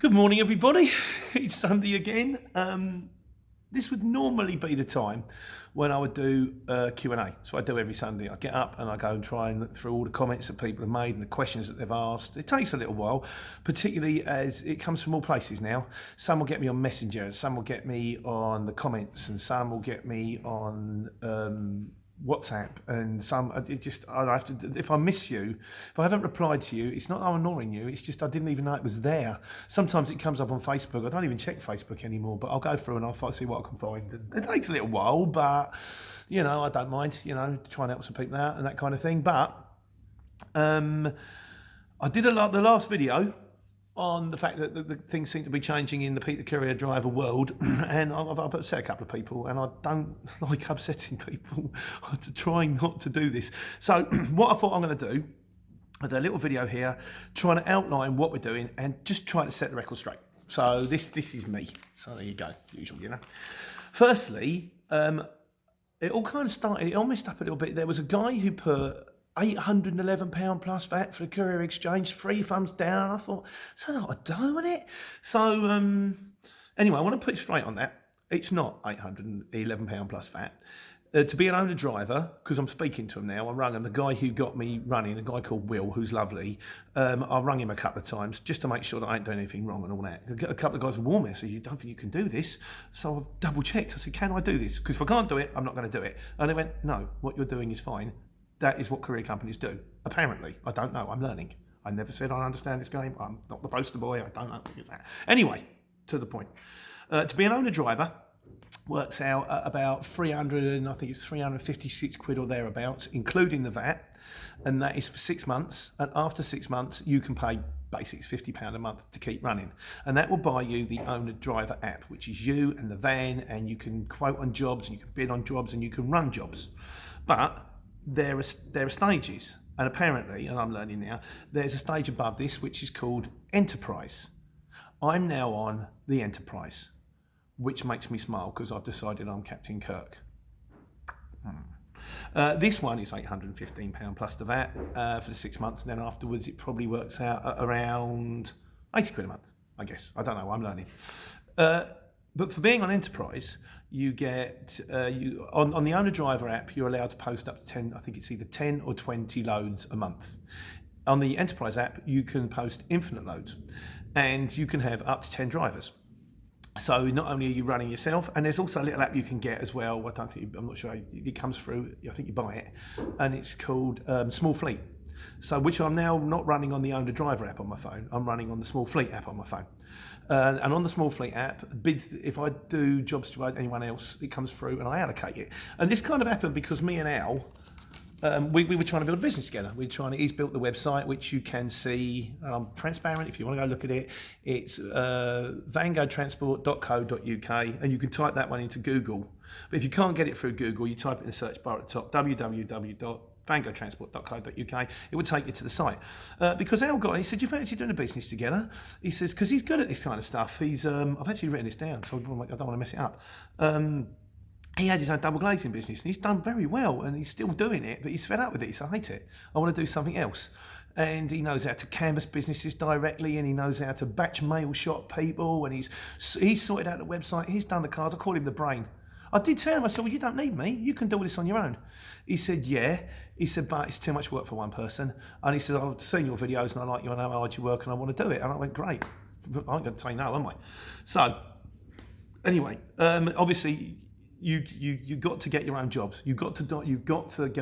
Good morning, everybody. It's Sunday again. This would normally be the time when I would do Q&A. So I do every Sunday. I get up and I go and try and look through all the comments that people have made and the questions that they've asked. It takes a little while, particularly as it comes from all places now. Some will get me on Messenger, some will get me on the comments, and some will get me on WhatsApp, and some I have to. If I miss you, if I haven't replied to you, it's not that I'm ignoring you. It's just I didn't even know it was there. Sometimes it comes up on Facebook. I don't even check Facebook anymore, but I'll go through and I'll see what I can find. It takes a little while, but I don't mind. Trying to help some people out and that kind of thing. But I did the last video on the fact that the things seem to be changing in the Peter Courier driver world, and I've upset a couple of people, and I don't like upsetting people. I try not to do this. So what I thought I'm going to do with a little video here, trying to outline what we're doing and just trying to set the record straight. So this is me. So there you go, usual, Firstly, it all kind of started, it all messed up a little bit. There was a guy who put £811 plus VAT for the courier exchange, 3 thumbs down. I thought, is that not a dough on it? So anyway, I want to put it straight on that. It's not £811 plus VAT. To be an owner driver, because I'm speaking to him now, I rang him, the guy who got me running, a guy called Will, who's lovely. I rang him a couple of times just to make sure that I ain't doing anything wrong and all that. A couple of guys warned me. I said, you don't think you can do this? So I've double checked. I said, can I do this? Because if I can't do it, I'm not going to do it. And they went, no, what you're doing is fine. That is what courier companies do. Apparently, I don't know. I'm learning. I never said I understand this game. I'm not the poster boy. I don't know. Anyway, to the point. To be an owner driver works out at about 356 quid or thereabouts, including the VAT, and that is for 6 months. And after 6 months, you can pay basics £50 a month to keep running, and that will buy you the owner driver app, which is you and the van, and you can quote on jobs, and you can bid on jobs, and you can run jobs. But there are stages, and apparently, and I'm learning now, there's a stage above this which is called Enterprise. I'm now on the Enterprise, which makes me smile because I've decided I'm Captain Kirk. This one is £815 plus the VAT for the 6 months, and then afterwards it probably works out at around 80 quid a month, I guess. I don't know, I'm learning. But for being on Enterprise, you get on the owner driver app, you're allowed to post up to 10, I think it's either 10 or 20 loads a month. On the Enterprise app, you can post infinite loads, and you can have up to 10 drivers. So not only are you running yourself, and there's also a little app you can get as well. I'm not sure it comes through. I think you buy it, and it's called Small Fleet. So which I'm now not running on the owner driver app on my phone. I'm running on the Small Fleet app on my phone. And on the Small Fleet app, if I do jobs to anyone else, it comes through and I allocate it. And this kind of happened because me and Al, we were trying to build a business together. He's built the website, which you can see. I'm transparent if you want to go look at it. It's vangotransport.co.uk, and you can type that one into Google. But if you can't get it through Google, you type it in the search bar at the top, www.vangotransport.co.uk. It would take you to the site. Because Al he said, you fancy doing a business together? He says, because he's good at this kind of stuff. He's I've actually written this down, so I don't want to mess it up. He had his own double glazing business, and he's done very well, and he's still doing it, but he's fed up with it. He said, I hate it. I want to do something else. And he knows how to canvass businesses directly, and he knows how to batch mail shop people, and he's sorted out the website. He's done the cards. I call him the brain. I did tell him, I said, well, you don't need me. You can do all this on your own. He said, yeah. He said, but it's too much work for one person. And he said, I've seen your videos, and I like you, I know how hard you work, and I want to do it. And I went, great. I ain't going to say no, am I? So, anyway, obviously, you got to get your own jobs. You got to go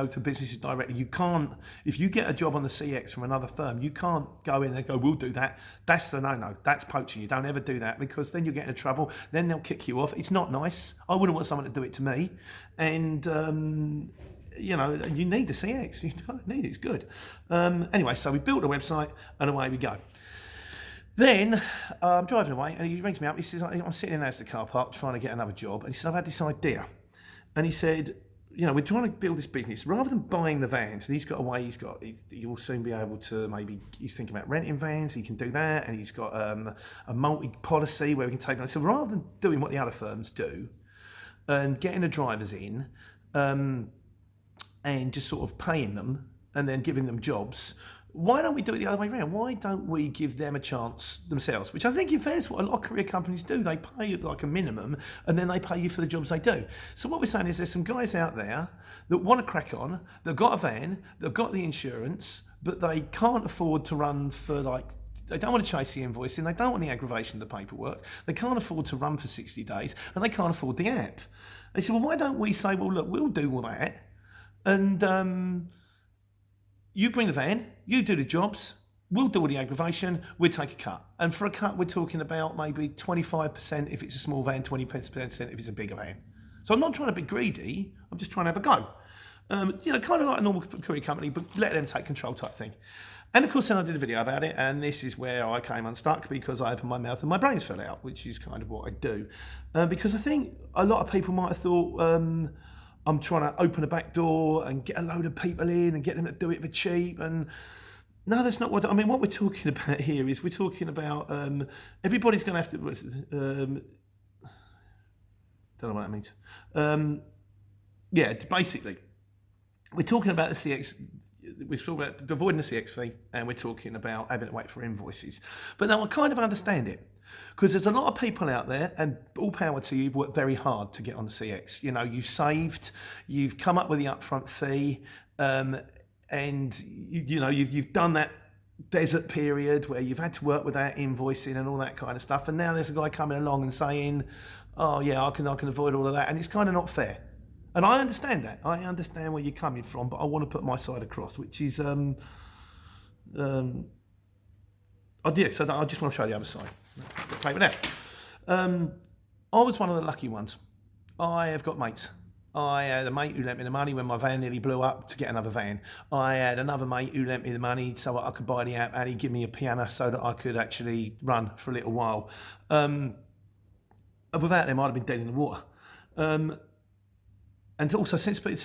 to businesses directly. You can't, if you get a job on the CX from another firm, you can't go in and go, we'll do that. That's the no. That's poaching. You don't ever do that, because then you'll get into trouble. Then they'll kick you off. It's not nice. I wouldn't want someone to do it to me. And you need the CX. You don't need it. It's good. Anyway, so we built a website, and away we go. Then I'm driving away, and he rings me up. He says, I'm sitting in the car park trying to get another job. And he said, I've had this idea. And he said, we're trying to build this business. Rather than buying the vans, and he's got a way, he will soon be able to, maybe he's thinking about renting vans, he can do that. And he's got a multi-policy where we can take them. So rather than doing what the other firms do and getting the drivers in and just sort of paying them and then giving them jobs, why don't we do it the other way around? Why don't we give them a chance themselves? Which I think, in fairness, what a lot of career companies do. They pay you like a minimum, and then they pay you for the jobs they do. So what we're saying is there's some guys out there that want to crack on, they've got a van, they've got the insurance, but they can't afford to run for they don't want to chase the invoicing, they don't want the aggravation of the paperwork, they can't afford to run for 60 days, and they can't afford the app. They said, well, why don't we say, well, look, we'll do all that, and you bring the van, you do the jobs, we'll do all the aggravation, we'll take a cut. And for a cut, we're talking about maybe 25% if it's a small van, 20% if it's a bigger van. So I'm not trying to be greedy, I'm just trying to have a go. Kind of like a normal courier company, but let them take control type thing. And of course, then I did a video about it, and this is where I came unstuck because I opened my mouth and my brains fell out, which is kind of what I do. Because I think a lot of people might have thought I'm trying to open a back door and get a load of people in and get them to do it for cheap. And no, that's not what I mean. What we're talking about here is we're talking about everybody's going to have to. Don't know what that means. Basically, we're talking about the CX. We're talking about avoiding the CX fee, and we're talking about having to wait for invoices. But now I kind of understand it, because there's a lot of people out there, and all power to you, you've worked very hard to get on the CX. You know, you've saved, you've come up with the upfront fee, and you've done that desert period where you've had to work without invoicing and all that kind of stuff. And now there's a guy coming along and saying, "Oh yeah, I can avoid all of that," and it's kind of not fair. And I understand that. I understand where you're coming from, but I want to put my side across, which is, so I just want to show the other side. Okay, but now, I was one of the lucky ones. I have got mates. I had a mate who lent me the money when my van nearly blew up to get another van. I had another mate who lent me the money so I could buy the app, and he'd give me a piano so that I could actually run for a little while. Without them, I'd have been dead in the water. And also, since doing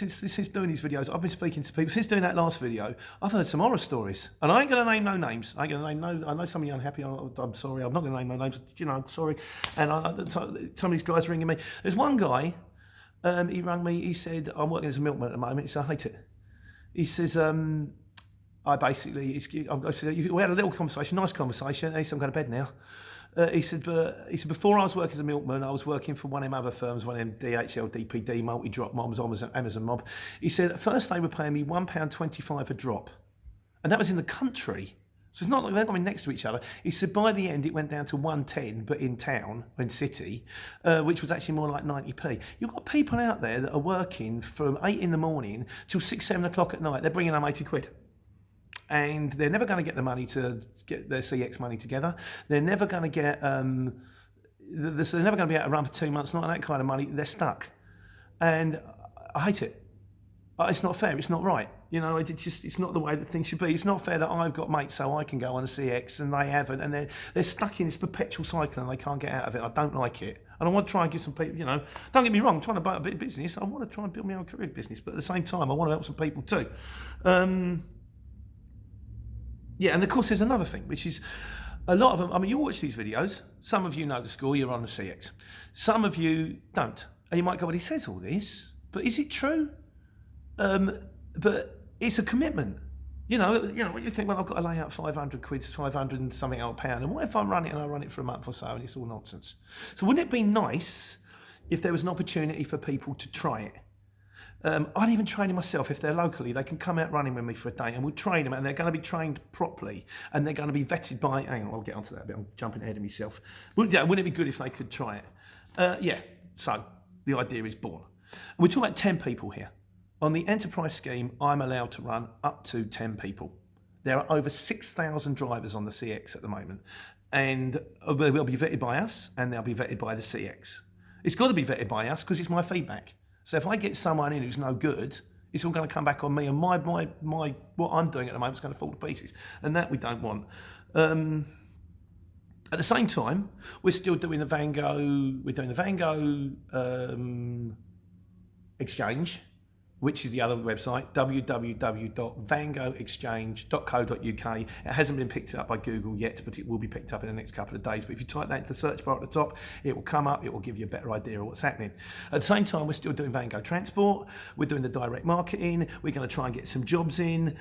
these videos, I've been speaking to people. Since doing that last video, I've heard some horror stories. And I ain't going to name no names. I know some of you are unhappy. I'm sorry. I'm not going to name no names. I'm sorry. And some of these guys ringing me. There's one guy, he rang me. He said, I'm working as a milkman at the moment. He said, I hate it. He says, we had a little conversation, nice conversation. He said, I'm going to bed now. He said, before I was working as a milkman, I was working for one of them other firms, one of them DHL, DPD, multi-drop mobs, Amazon mob. He said, at first they were paying me £1.25 a drop. And that was in the country. So it's not like they're not next to each other. He said, by the end, it went down to 110, but in town, in city, which was actually more like 90p. You've got people out there that are working from 8 in the morning till 6, 7 o'clock at night. They're bringing home 80 quid. And they're never going to get the money to get their CX money together. They're never going to get, they're never going to be able to run for 2 months, not that kind of money. They're stuck. And I hate it. It's not fair. It's not right. It's not the way that things should be. It's not fair that I've got mates so I can go on a CX and they haven't. And they're stuck in this perpetual cycle and they can't get out of it. I don't like it. And I want to try and give some people, don't get me wrong, I'm trying to buy a bit of business. I want to try and build my own career business. But at the same time, I want to help some people too. Yeah, and of course there's another thing, which is a lot of them, you watch these videos, some of you know the score, you're on the CX. Some of you don't. And you might go, well, he says all this, but is it true? But it's a commitment. When you think, well, I've got to lay out 500 quid, 500 and something odd pound, and what if I run it and I run it for a month or so and it's all nonsense? So wouldn't it be nice if there was an opportunity for people to try it? I'd even train them myself. If they're locally, they can come out running with me for a day and we'll train them, and they're going to be trained properly and they're going to be vetted by, hang on, I'll get onto that a bit, I'm jumping ahead of myself. Wouldn't it be good if they could try it? So the idea is born. And we're talking about 10 people here. On the enterprise scheme, I'm allowed to run up to 10 people. There are over 6,000 drivers on the CX at the moment, and they'll be vetted by us and they'll be vetted by the CX. It's got to be vetted by us because it's my feedback. So if I get someone in who's no good, it's all going to come back on me, and my what I'm doing at the moment is going to fall to pieces, and that we don't want. At the same time, we're still doing the Vango. We're doing the Vango exchange, which is the other website, www.vangoexchange.co.uk. It hasn't been picked up by Google yet, but it will be picked up in the next couple of days. But if you type that into the search bar at the top, it will come up, it will give you a better idea of what's happening. At the same time, we're still doing Vango Transport, we're doing the direct marketing, we're going to try and get some jobs in.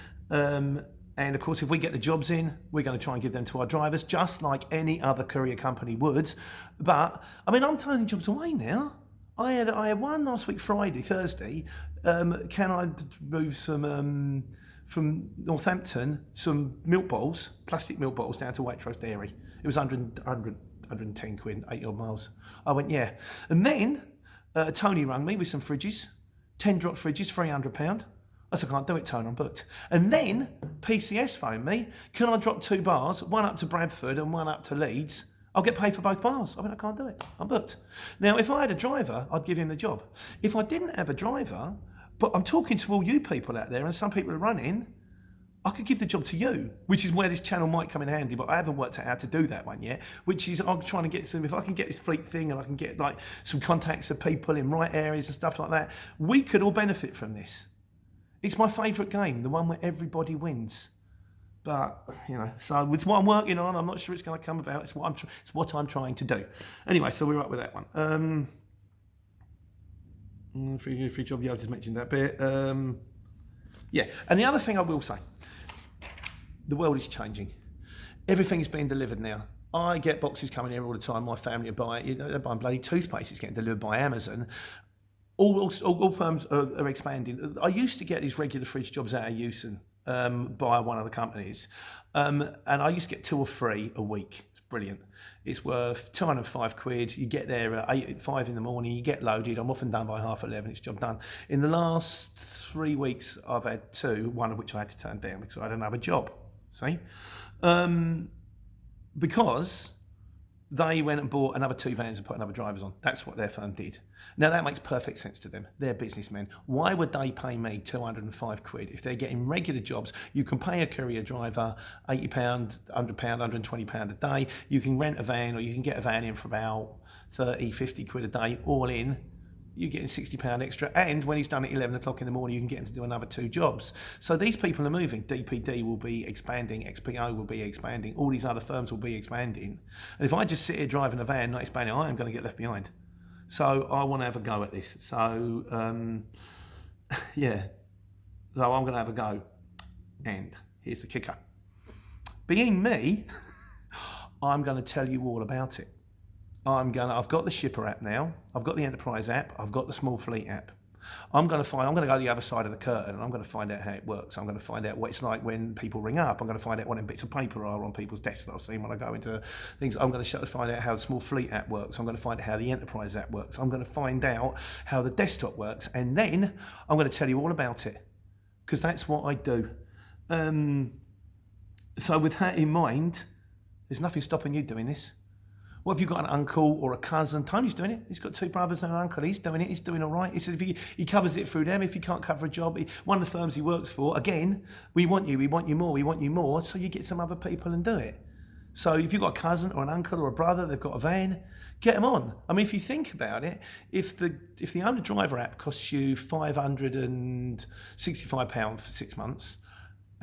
And of course, if we get the jobs in, we're going to try and give them to our drivers, just like any other courier company would. But I mean, I'm turning jobs away now. I had one last week, Thursday. Can I move some from Northampton, some milk bottles, plastic milk bottles, down to Waitrose Dairy? It was 110 quid, 80 odd miles. I went, yeah. And then Tony rang me with some fridges, 10 drop fridges, £300. I said, I can't do it, Tony, I'm booked. And then PCS phoned me, can I drop 2 bars, one up to Bradford and one up to Leeds? I'll get paid for both bars. I went, I can't do it, I'm booked. Now, if I had a driver, I'd give him the job. If I didn't have a driver, but I'm talking to all you people out there, and some people are running, I could give the job to you, which is where this channel might come in handy, but I haven't worked out how to do that one yet, which is I'm trying to get some, if I can get this fleet thing and I can get like some contacts of people in right areas and stuff like that, we could all benefit from this. It's my favourite game, the one where everybody wins. But, you know, so it's what I'm working on. I'm not sure it's going to come about. It's what I'm trying to do. Anyway, so we're up with that one. Free job, yeah, I just mentioned that bit. Yeah, and the other thing I will say, the world is changing. Everything is being delivered now. I get boxes coming here all the time. My family are buying, they're buying bloody toothpaste. It's getting delivered by Amazon. All firms are expanding. I used to get these regular fridge jobs out of Euston by one of the companies, and I used to get 2 or 3 a week. It's brilliant. It's worth 205 quid. You get there at 5 in the morning. You get loaded. I'm often done by 11:30. It's job done. In the last 3 weeks, I've had 2, one of which I had to turn down because I don't have a job. See, because they went and bought another 2 vans and put another drivers on. That's what their firm did. Now that makes perfect sense to them. They're businessmen. Why would they pay me 205 quid if they're getting regular jobs? You can pay a courier driver £80, £100, £120 a day. You can rent a van, or you can get a van in for about 30, 50 quid a day, all in. You're getting £60 extra, and when he's done at 11 o'clock in the morning, you can get him to do another 2 jobs. So these people are moving. DPD will be expanding, XPO will be expanding, all these other firms will be expanding. And if I just sit here driving a van, not expanding, I am going to get left behind. So I want to have a go at this. So, yeah, so I'm going to have a go. And here's the kicker. Being me, I'm going to tell you all about it. I've got the Shipper app now, I've got the Enterprise app, I've got the Small Fleet app. I'm going to go to the other side of the curtain, and I'm going to find out how it works. I'm going to find out what it's like when people ring up. I'm going to find out what them bits of paper are on people's desks that I've seen when I go into things. I'm going to find out how the Small Fleet app works. I'm going to find out how the Enterprise app works. I'm going to find out how the desktop works, and then I'm going to tell you all about it, because that's what I do. So with that in mind, there's nothing stopping you doing this. What if you've got an uncle or a cousin? Tony's doing it. He's got 2 brothers and an uncle. He's doing it. He's doing all right. He said if he covers it through them. If he can't cover a job, one of the firms he works for, again, we want you more. So you get some other people and do it. So if you've got a cousin or an uncle or a brother, they've got a van, get them on. I mean, if you think about it, if the owner driver app costs you £565 for 6 months,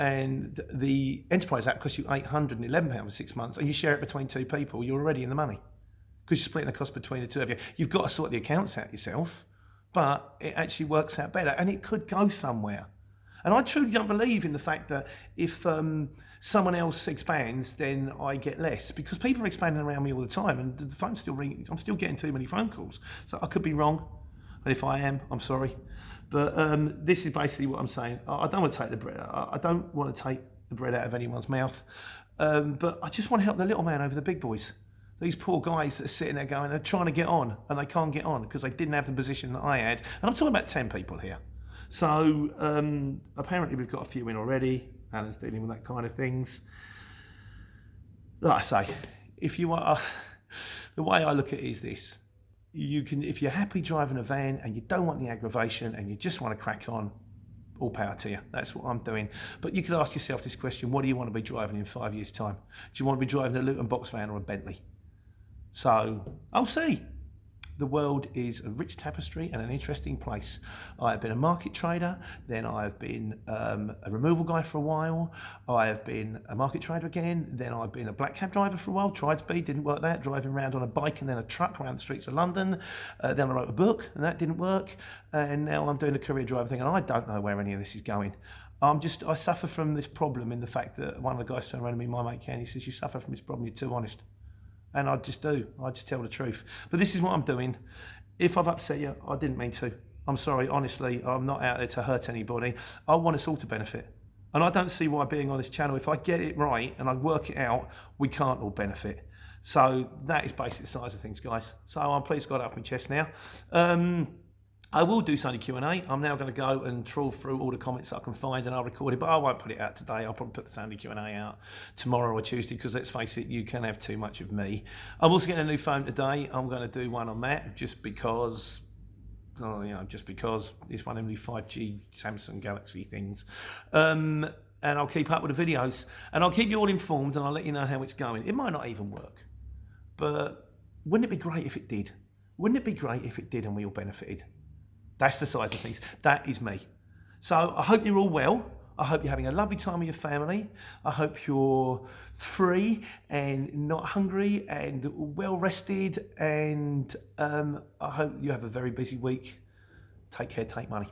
and the Enterprise app costs you £811 for 6 months, and you share it between 2 people, you're already in the money, because you're splitting the cost between the 2 of you. You've got to sort the accounts out yourself, but it actually works out better, and it could go somewhere. And I truly don't believe in the fact that if someone else expands, then I get less, because people are expanding around me all the time, and the phone's still ringing. I'm still getting too many phone calls, so I could be wrong, and if I am, I'm sorry. But this is basically what I'm saying. I don't want to take the bread. I don't want to take the bread out of anyone's mouth. But I just want to help the little man over the big boys. These poor guys that are sitting there going, they're trying to get on, and they can't get on because they didn't have the position that I had. And I'm talking about 10 people here. So apparently we've got a few in already. Alan's dealing with that kind of things. Like I say, if you are, the way I look at it is this. You can, if you're happy driving a van and you don't want the aggravation and you just want to crack on, all power to you. That's what I'm doing. But you could ask yourself this question: what do you want to be driving in 5 years' time? Do you want to be driving a Luton box van or a Bentley? So I'll see. The world is a rich tapestry and an interesting place. I have been a market trader, then I've been a removal guy for a while, I have been a market trader again, then I've been a black cab driver for a while, tried to be, didn't work that, driving around on a bike and then a truck around the streets of London, then I wrote a book and that didn't work, and now I'm doing a career driver thing, and I don't know where any of this is going. I suffer from this problem in the fact that one of the guys turned around to me, my mate Ken, he says, you suffer from this problem, you're too honest. And I just do. I just tell the truth. But this is what I'm doing. If I've upset you, I didn't mean to. I'm sorry, honestly, I'm not out there to hurt anybody. I want us all to benefit. And I don't see why being on this channel, if I get it right and I work it out, we can't all benefit. So that is basically the size of things, guys. So I'm pleased got it off my chest now. I will do Sunday Q&A. I'm now going to go and trawl through all the comments I can find and I'll record it, but I won't put it out today. I'll probably put the Sunday Q&A out tomorrow or Tuesday because let's face it, you can have too much of me. I'm also getting a new phone today. I'm going to do one on that just because, just because it's one of the 5G Samsung Galaxy things. And I'll keep up with the videos and I'll keep you all informed and I'll let you know how it's going. It might not even work, but wouldn't it be great if it did? Wouldn't it be great if it did and we all benefited? That's the size of things. That is me. So I hope you're all well. I hope you're having a lovely time with your family. I hope you're free and not hungry and well rested. And I hope you have a very busy week. Take care, take money.